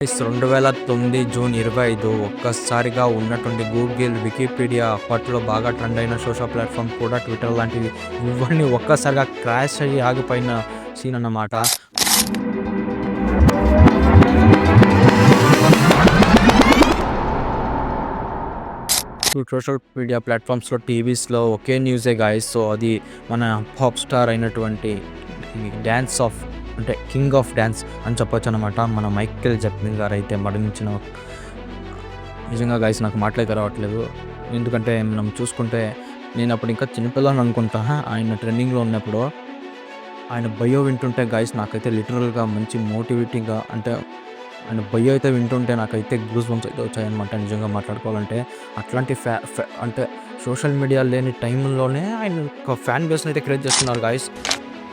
2009 June 25 ఒక్కసారిగా ఉన్నటువంటి Google, Wikipedia అప్పట్లో బాగా ట్రెండ్ అయిన సోషల్ ప్లాట్‌ఫార్మ్ కూడా ట్విట్టర్ లాంటివి ఇవన్నీ ఒక్కసారిగా క్రాష్ అయ్యి ఆగిపోయిన సీన్ అన్నమాట. సోషల్ మీడియా ప్లాట్‌ఫార్మ్స్‌లో, టీవీస్‌లో ఒకే న్యూసే గాయ్స్. సో, అది మన పాప్ స్టార్ అయినటువంటి డాన్స్ ఆఫ్ అంటే కింగ్ ఆఫ్ డాన్స్ అని చెప్పొచ్చనమాట. మన మైకేల్ జాక్సన్ గారైతే మరణించిన నిజంగా గాయ్స్ నాకు మాటలైతే రావట్లేదు. ఎందుకంటే మనం చూసుకుంటే నేనప్పుడు ఇంకా చిన్న పిల్లోడిని అనుకుంటా. ఆయన ట్రెండింగ్‌లో ఉన్నప్పుడు. ఆయన బయో వింటుంటే గాయ్స్ నాకైతే లిటరల్‌గా మంచి మోటివేటింగ్‌గా అంటే ఆయన బయో అయితే వింటుంటే నాకైతే గూస్ బంప్స్ అయితే వచ్చాయన్నమాట నిజంగా మాట్లాడుకోవాలంటే. అట్లాంటి అంటే సోషల్ మీడియా లేని టైంలోనే ఆయన ఒక ఫ్యాన్ బేస్‌ని అయితే క్రియేట్ చేసుకున్నారు గాయ్స్.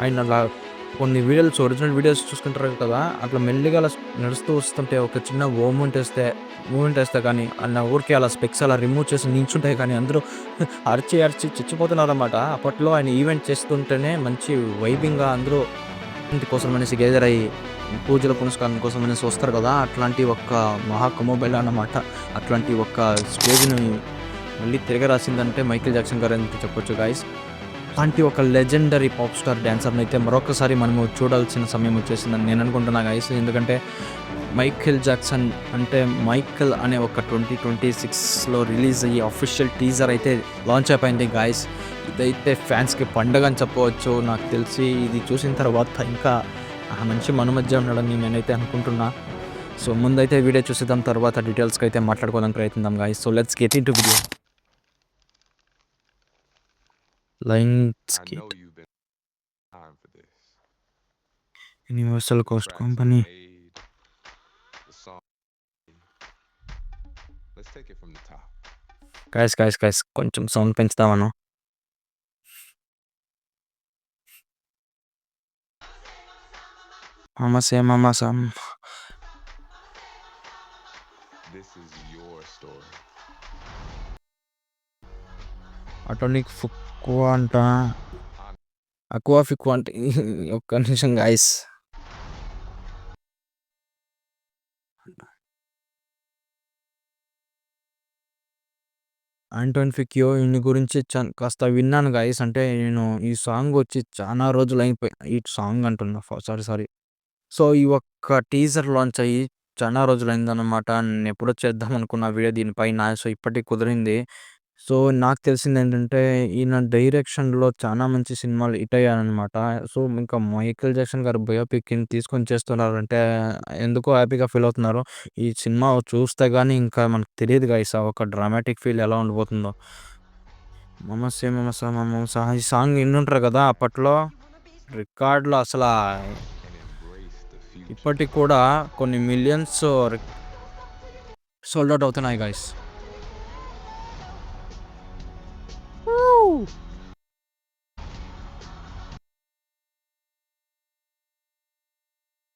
ఆయన అలా కొన్ని వీడియోస్ ఒరిజినల్ వీడియోస్ చూసుకుంటారు కదా! అట్లా మెల్లిగా అలా నడుస్తూ వస్తుంటే ఒక చిన్న మూవ్‌మెంట్ ఏస్తే కానీ ఆయన ఊరికే అలా స్పెక్స్ అలా రిమూవ్ చేసి నించుంటే కానీ అందరూ అరిచి అరిచి చచ్చిపోతున్నారన్నమాట. అప్పట్లో ఆయన ఈవెంట్ చేస్తుంటేనే మంచి వైబింగ్‌గా అందరూ ఇంటి కోసం అనేసి గేదర్ అయ్యి పూజల పునస్కారం కోసం అనేసి వస్తారు కదా! అట్లాంటి ఒక్క మహా కుంభమేళా అన్నమాట. అట్లాంటి ఒక్క స్టేజ్‌ని మళ్ళీ తిరగరాసిందంటే మైకేల్ జాక్సన్ గారని చెప్పొచ్చు గాయ్స్. అలాంటి ఒక లెజెండరీ పాప్ స్టార్ డాన్సర్‌ని అయితే మరొకసారి మనము చూడాల్సిన సమయం వచ్చేసిందని నేను అనుకుంటున్నా గాయ్స్. ఎందుకంటే మైకేల్ జాక్సన్ అంటే మైకేల్ అనే ఒక 2026లో రిలీజ్ అయ్యి అఫీషియల్ టీజర్ అయితే లాంచ్ అయిపోయింది గాయ్స్. ఇదైతే ఫ్యాన్స్‌కి పండగ అని చెప్పవచ్చు. నాకు తెలిసి ఇది చూసిన తర్వాత ఇంకా ఆ మనిషి మన మధ్య ఉన్నాడని నేనైతే అనుకుంటున్నా. సో, ముందైతే వీడియో చూసేద్దాం. తర్వాత డీటెయిల్స్‌కి అయితే మాట్లాడుకోవడానికి ప్రయత్నిద్దాం guys. So, let's get into video. I know Lionsgate you've been time for this. Universal The coast tracks are company. made, the song. Let's take it from the top. Guys కొంచెం sound పెంచుదామను. మామ some This is your story. అటోనిక్ ఫుక్కువా అంట. I'm aqua ఫిక్కువా అంటే ఒక్క నిమిషం guys. Anton ఫిక్యో ఈయన గురించి కాస్త విన్నాను గాయ్స్. అంటే నేను ఈ సాంగ్ వచ్చి చానా రోజులైపోయి ఈ సాంగ్ అంటున్నా. సారీ. సో, ఈ ఒక్క టీజర్ లాంచ్ అయ్యి చానా రోజులైందనమాట. నేనెప్పుడో చేద్దామనుకున్న వీడియో దీనిపైన. సో, ఇప్పటికి కుదిరింది. సో, నాకు తెలిసిందేంటంటే ఈయన డైరెక్షన్‌లో చానా మంచి సినిమాలు హిట్ అయ్యాయనమాట. సో, ఇంకా మైకేల్ జాక్సన్ గారు బయోపిక్‌ని తీసుకొని చేస్తున్నారంటే ఎందుకో హ్యాపీగా ఫీల్ అవుతున్నారు. ఈ సినిమా చూస్తే గాని ఇంకా మనకు తెలీదు గైస్ ఆ ఒక డ్రామాటిక్ ఫీల్ ఎలా ఉండబోతుందో. 'మమసే మమస మమస' ఈ సాంగ్ ఇన్నుంటారు కదా! అప్పట్లో రికార్డ్‌లో అసలా and embrace the future. ఇప్పటికి కూడా కొన్ని మిలియన్స్ సోల్డ్ ఔట్ అవుతున్నాయి గైస్.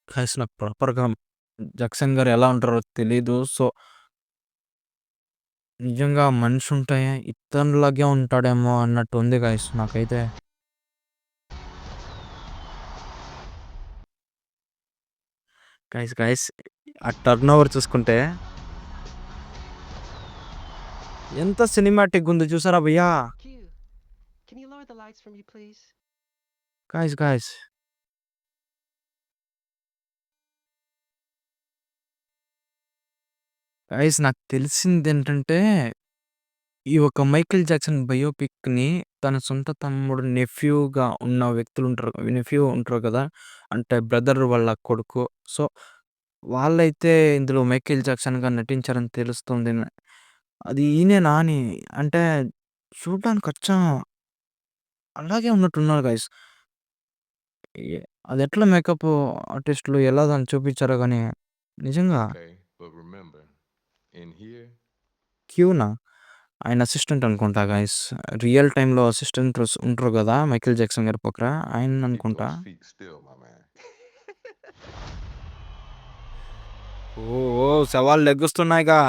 గైస్ నాకు ప్రాపర్‌గా జాక్సన్ గారు ఎలా ఉంటారో తెలీదు. సో, నిజంగా మనిషి ఉంటే ఇతనిలాగే ఉంటాడేమో అన్నట్టు ఉంది గైస్ నాకైతే. గైస్ ఆ టర్న్ ఓవర్ చూసుకుంటే ఎంత సినిమాటిక్‌గుందో చూసారా భయ్యా! Q, can you lower the lights for me, please? Guys నాకు తెలిసిందేంటంటే ఈ ఒక 'మైకేల్ జాక్సన్' బయోపిక్‌ని తన సొంత తమ్ముడు నెఫ్యూగా ఉన్న నెఫ్యూ ఉంటారు కదా! అంటే బ్రదర్ వాళ్ళ కొడుకు. సో, వాళ్ళైతే ఇందులో 'మైకేల్ జాక్సన్‌గా' నటించారని తెలుస్తుంది. అది ఈయనేనా అని అంటే చూడడానికి అచ్చం అలాగే ఉన్నట్టున్నారు గైస్. ఎ అదెట్లా మేకప్ ఆర్టిస్ట్‌లు ఎలా దాన్ని చూపించారో గాని నిజంగా Okay, but remember, in here, క్యూనా? ఆయన అసిస్టెంట్ అనుకుంటా గైస్. రియల్ టైమ్‌లో అసిస్టెంట్స్ ఉంటారు గదా! 'మైకేల్ జాక్సన్' గారి పక్కన keep ఆయననుకుంటా. those feet still, my man. ఓహ్! శవాలు లెగుస్తున్నాయిగా.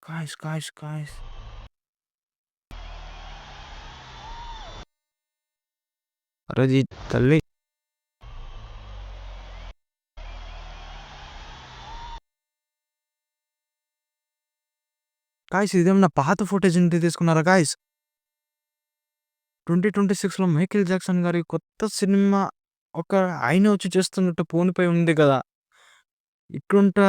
గాయ్స్. అరె! తల్లి గాయ్స్ ఇదేమన్నా పాత ఫుటేజ్ నుండి తీసుకున్నారా గాయ్స్? 2026లో మైకేల్ జాక్సన్ గారి కొత్త సినిమా ఒక ఆయనే వచ్చి చేస్తున్నట్టు పోనిపోయి ఉంది కదా! ఇట్లుంటా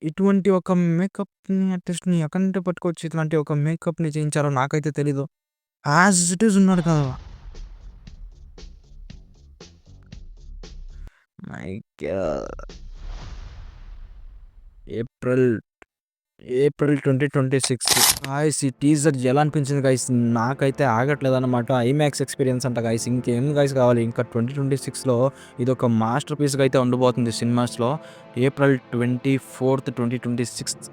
ఇటువంటి ఒక మేకప్‌ని ఆర్టిస్ట్‌ని ఎక్కడి నుండి పట్టుకొచ్చి ఇట్లాంటి ఒక మేకప్‌ని చేయించారో నాకైతే తెలీదు. యాజ్ ఇట్ ఈజ్ ఉన్నాడు కదా! My God! ఏప్రిల్ 2026 గాయ్స్ ఈ టీజర్ ఎలా అనిపించింది గాయ్స్? నాకైతే ఆగట్లేదన్నమాట. ఐమాక్స్ ఎక్స్‌పీరియన్స్ అంట గాయ్స్. ఇంకేం గాయ్స్ కావాలి? ఇంకా 2026లో ఇదొక మాస్టర్ పీస్‌గా అయితే ఉండబోతుంది సినిమాస్‌లో. ఏప్రిల్ 24th, 2026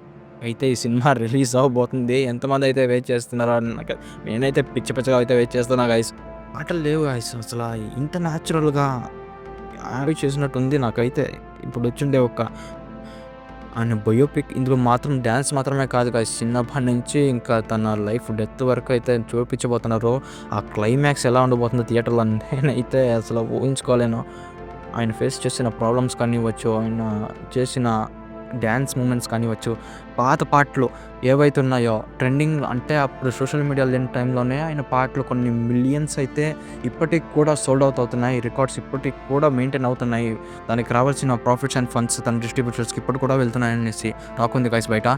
అయితే ఈ సినిమా రిలీజ్ అవ్వబోతుంది. ఎంతమంది అయితే వెయిట్ చేస్తున్నారో నేనైతే పిచ్చి పిచ్చిగా అయితే వెయిట్ చేస్తున్నా గాయ్స్. మాటలు లేవు గాయ్స్ అసల. ఇంత న్యాచురల్‌గా యాక్ట్ చేసినట్టుంది నాకైతే. ఇప్పుడు వచ్చిండే ఒక ఆయన బయోపిక్. ఇందులో మాత్రం డ్యాన్స్ మాత్రమే కాదు గాయ్స్, చిన్నప్పటి నుంచి ఇంకా తన లైఫ్ డెత్ వరకు అయితే చూపించబోతున్నారు. ఆ క్లైమాక్స్ ఎలా ఉండబోతుందో థియేటర్‌లో నేనైతే అసలు ఊహించుకోలేను. ఆయన ఫేస్ చేసిన ప్రాబ్లమ్స్ కానివ్వచ్చు, ఆయన చేసిన డ్యాన్స్ మూమెంట్స్ కానివ్వచ్చు, పాత పాటలు ఏవైతే ఉన్నాయో ట్రెండింగ్ అంటే అప్పుడు సోషల్ మీడియా లేని టైంలోనే ఆయన పాటలు కొన్ని మిలియన్స్ అయితే ఇప్పటికి కూడా సోల్డ్ అవుట్ అవుతున్నాయి. రికార్డ్స్ ఇప్పటికి కూడా మెయింటైన్ అవుతున్నాయి. దానికి రావాల్సిన ప్రాఫిట్స్ అండ్ ఫండ్స్ తన డిస్ట్రిబ్యూటర్స్‌కి ఇప్పుడు కూడా వెళ్తున్నాయనేసి టాక్ ఉంది గైస్ బయట.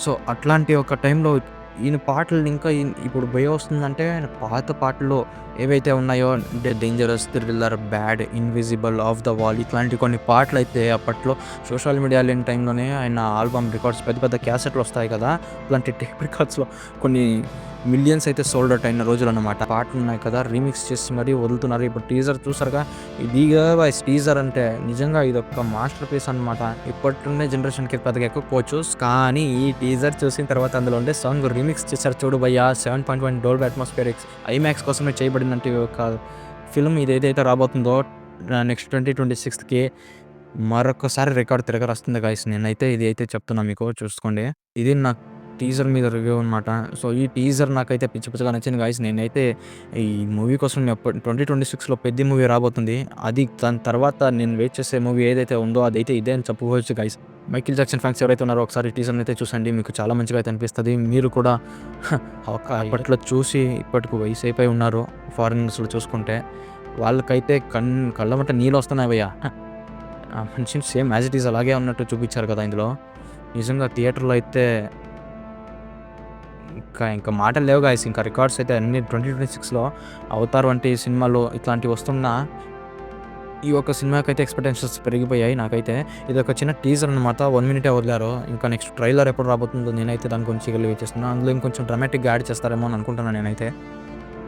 సో అట్లాంటి ఒక టైంలో ఈయన పాటలు ఇంకా ఇప్పుడు భయం వస్తుందంటే ఆయన పాత పాటల్లో ఏవైతే ఉన్నాయో అంటే dangerous, thriller, bad, invisible, of the wall ఇట్లాంటి కొన్ని పాటలు అయితే అప్పట్లో సోషల్ మీడియా లేని టైంలోనే ఆయన ఆల్బమ్ రికార్డ్స్ పెద్ద పెద్ద క్యాసెట్లు వస్తాయి కదా, అలాంటి టేప్ రికార్డ్స్లో కొన్ని మిలియన్స్ అయితే సోల్డ్ అవుట్ అయిన రోజులు అన్నమాట. పాటలు ఉన్నాయి కదా రీమిక్స్ చేసి మరీ వదులుతున్నారు. ఇప్పుడు టీజర్ చూసారుగా, ఇదిగా టీజర్ అంటే నిజంగా ఇది ఒక మాస్టర్ పీస్ అనమాట. ఇప్పటినే జనరేషన్కి పెద్దగా ఎక్కకపోవచ్చు, కానీ ఈ టీజర్ చూసిన తర్వాత అందులో ఉండే సాంగ్ రీమిక్స్ చేశారు చూడు భయ్యా. 7.1 డోల్బీ అట్మాస్ఫియరిక్స్ ఐమాక్స్ కోసమే చేయబడినట్టు ఒక ఫిల్మ్ ఇది ఏదైతే రాబోతుందో నెక్స్ట్ 2026కి మరొకసారి రికార్డ్ తిరగరాస్తుంది గాయస్. నేనైతే ఇది అయితే చెప్తున్నా మీకు, చూసుకోండి. ఇది నా టీజర్ మీద రివ్యూ అనమాట. సో ఈ టీజర్ నాకైతే పిచ్చి పిచ్చిగా నచ్చింది గాయస్. నేనైతే ఈ మూవీ కోసం 2026లో పెద్ద మూవీ రాబోతుంది. అది దాని తర్వాత నేను వెయిట్ చేసే మూవీ ఏదైతే ఉందో అదైతే ఇదే అని చెప్పుకోవచ్చు గాయస్. మైకేల్ జాక్సన్ ఫ్యాన్స్ ఎవరైతే ఉన్నారో ఒకసారి టీజర్ని అయితే చూసండి, మీకు చాలా మంచిగా అయితే అనిపిస్తుంది. మీరు కూడా అప్పట్లో చూసి ఇప్పటికి వయసు అయిపోయి ఉన్నారు ఫారినర్స్లో చూసుకుంటే, వాళ్ళకైతే కళ్ళమంట నీళ్ళు వస్తున్నాయి భయ్యా. మనిషి సేమ్ యాజ్ ఇట్ ఈజ్ అలాగే ఉన్నట్టు చూపించారు కదా ఇందులో. నిజంగా థియేటర్లో అయితే ఇంకా మాటలు లేవు గాయస్. ఇంకా రికార్డ్స్ అయితే అన్ని 2026లో అవతార్ వంటి సినిమాలు ఇట్లాంటివి వస్తున్నా ఈ ఒక సినిమాకైతే ఎక్స్పెక్టేషన్స్ పెరిగిపోయాయి నాకైతే. ఇది ఒక చిన్న టీజర్ అనమాట, 1 మినిటే వదిలారు. ఇంకా నెక్స్ట్ ట్రైలర్ ఎప్పుడు రాబోతుందో నేనైతే దాని గురించి వెయిట్ చేస్తున్నాను. అందులో ఇంకొంచెం డ్రామాటిక్గా యాడ్ చేస్తారేమో అని అనుకుంటున్నాను నేనైతే.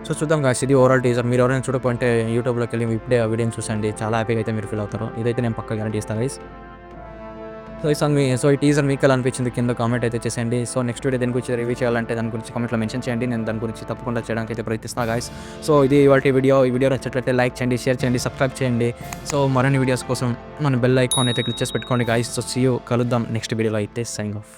సో చూద్దాం గాయ్స్, ఇది ఓవరాల్ టీజర్. మీరు ఎవరైనా చూడకపోతే యూట్యూబ్లోకి వెళ్ళి ఇప్పుడే ఆ వీడియోని చూసండి, చాలా హ్యాపీగా అయితే మీరు ఫీల్ అవుతారు. ఇదైతే నేను పక్కా గ్యారెంటీ ఇస్తాను గైస్. సో ఈ టీజర్ మీకు ఎలా అనిపించింది కింద కామెంట్ అయితే చేసేయండి. సో నెక్స్ట్ వీడియో దేని గురించి రివ్యూ చేయాలంటే దాని గురించి కామెంట్లో మెన్షన్ చేయండి, నేను దాని గురించి తప్పకుండా చేయడానికి అయితే ప్రయత్నిస్తాను గాయస్. సో ఇది ఇవాళ వీడియో. ఈ వీడియో నచ్చినట్లయితే లైక్ చేయండి, షేర్ చేయండి, సబ్స్క్రైబ్ చేయండి. సో మరిన్ని వీడియోస్ కోసం మన బెల్ ఐకాన్ అయితే క్లిక్ చేసి పెట్టుకోండి గాయస్. సో సీ యూ, కలుద్దాం నెక్స్ట్ వీడియోలో అయితే. Sign of.